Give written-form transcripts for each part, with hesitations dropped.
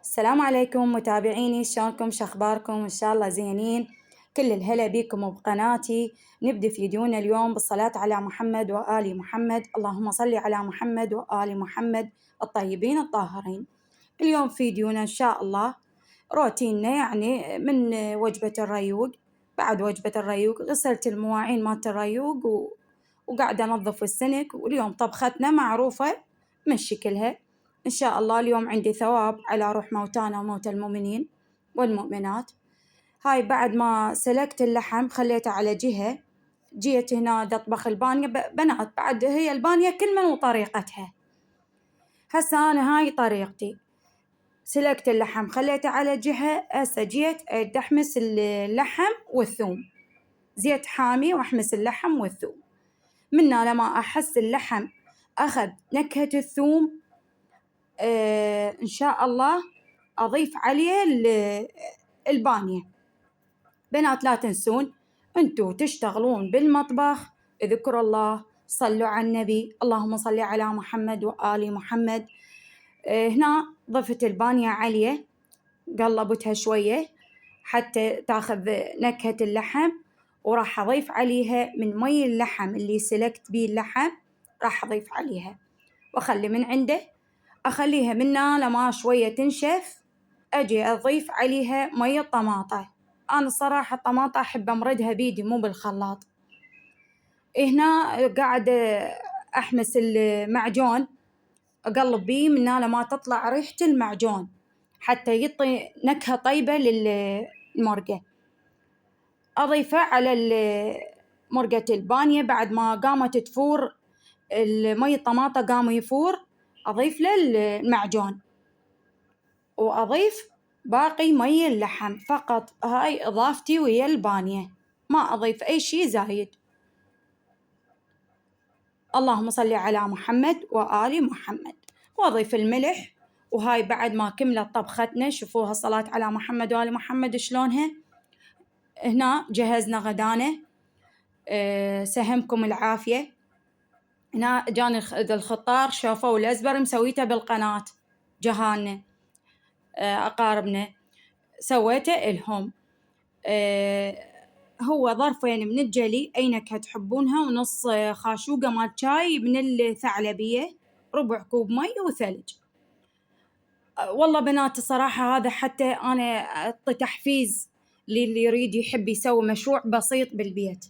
السلام عليكم متابعيني، شلونكم؟ شخباركم؟ إن شاء الله زينين. كل الهلا بكم وبقناتي. نبدأ فيديونا اليوم بالصلاة على محمد وآل محمد. اللهم صل على محمد وآل محمد الطيبين الطاهرين. اليوم فيديونا إن شاء الله روتيننا، يعني من وجبة الريوق. بعد وجبة الريوق غسلت المواعين مالت الريوق وقاعدة أنظف السنك. واليوم طبختنا معروفة من شكلها. إن شاء الله اليوم عندي ثواب على روح موتانا وموتى المؤمنين والمؤمنات. هاي بعد ما سلقت اللحم خليته على جهة، جيت هنا أطبخ البانية. بنات بعد هي البانية كل من وطريقتها. هسا أنا هاي طريقتي، سلقت اللحم خليته على جهة. هسا جيت أحمس اللحم والثوم، زيت حامي وأحمس اللحم والثوم. منا لما أحس اللحم أخذ نكهة الثوم إن شاء الله أضيف عليه البانية. بنات لا تنسون أنتوا تشتغلون بالمطبخ اذكروا الله، صلوا على النبي، اللهم صل على محمد وآل محمد. هنا ضفت البانية عليه، قلبتها شوية حتى تاخذ نكهة اللحم، وراح أضيف عليها من مي اللحم اللي سلقت بيه اللحم، راح أضيف عليها وأخلي من عنده. أخليها منا لما شوية تنشف، أجي أضيف عليها مية طماطة. أنا الصراحة الطماطة أحب أمردها بيدي مو بالخلاط. هنا قاعدة أحمس المعجون، أقلب بيه منا لما تطلع ريحة المعجون حتى يعطي نكهة طيبة للمرقة. أضيفه على مرقة البانية بعد ما قامت تفور المي الطماطة، قام يفور أضيف له المعجون وأضيف باقي مي اللحم فقط. هاي إضافتي ويا البانية، ما أضيف أي شي زايد. اللهم صل على محمد وآل محمد. وأضيف الملح. وهاي بعد ما كملت طبختنا، شوفوها الصلاة على محمد وآل محمد شلونها. هنا جهزنا غدانا. سهمكم العافية. هنا جاني الخطار شوفوا والأزبر مسويته بالقناة، جهالنا أقاربنا سويته إلهم. هو ظرفين من الجلي أي نكهة تحبونها، ونص خاشوقة مال شاي من الثعلبية، ربع كوب مي وثلج. والله بنات الصراحة هذا حتى أنا أعطي تحفيز للي يريد يحب يسوي مشروع بسيط بالبيت.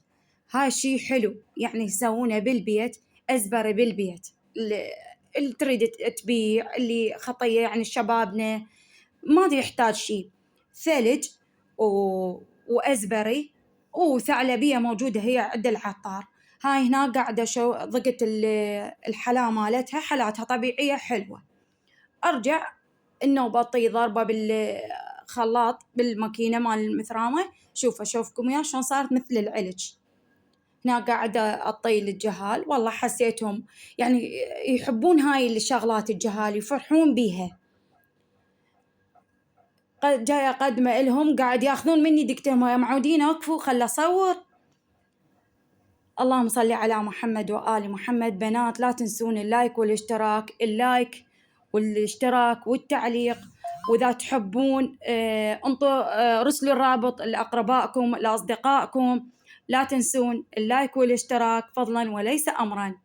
هاي شي حلو يعني يسوونه بالبيت، أزبرة بالبيت. اللي تريد تبيع، اللي خطية يعني شبابنا ما يحتاج شي، ثلج وأزبري وثعلبية موجودة هي عند العطار. هاي هنا قاعدة ضقت الحلا مالتها، حلاتها طبيعية حلوة. أرجع النوبة أطي ضربة بالخلاط بالماكينة مال المثرامة. أشوفكم يا شلون صارت مثل العلج. هنا قاعدة أطي للجهال، والله حسيتهم يعني يحبون هاي الشغلات، الجهال يفرحون بيها. جاي أقدمه إلهم قاعد ياخذون مني دقيقتين، معودين أوقفوا خل أصور. اللهم صل على محمد وآل محمد. بنات لا تنسون اللايك والاشتراك، اللايك والاشتراك والتعليق. وإذا تحبون انطوا رسلوا الرابط لأقربائكم لأصدقائكم. لا تنسون اللايك والاشتراك فضلا وليس أمرا.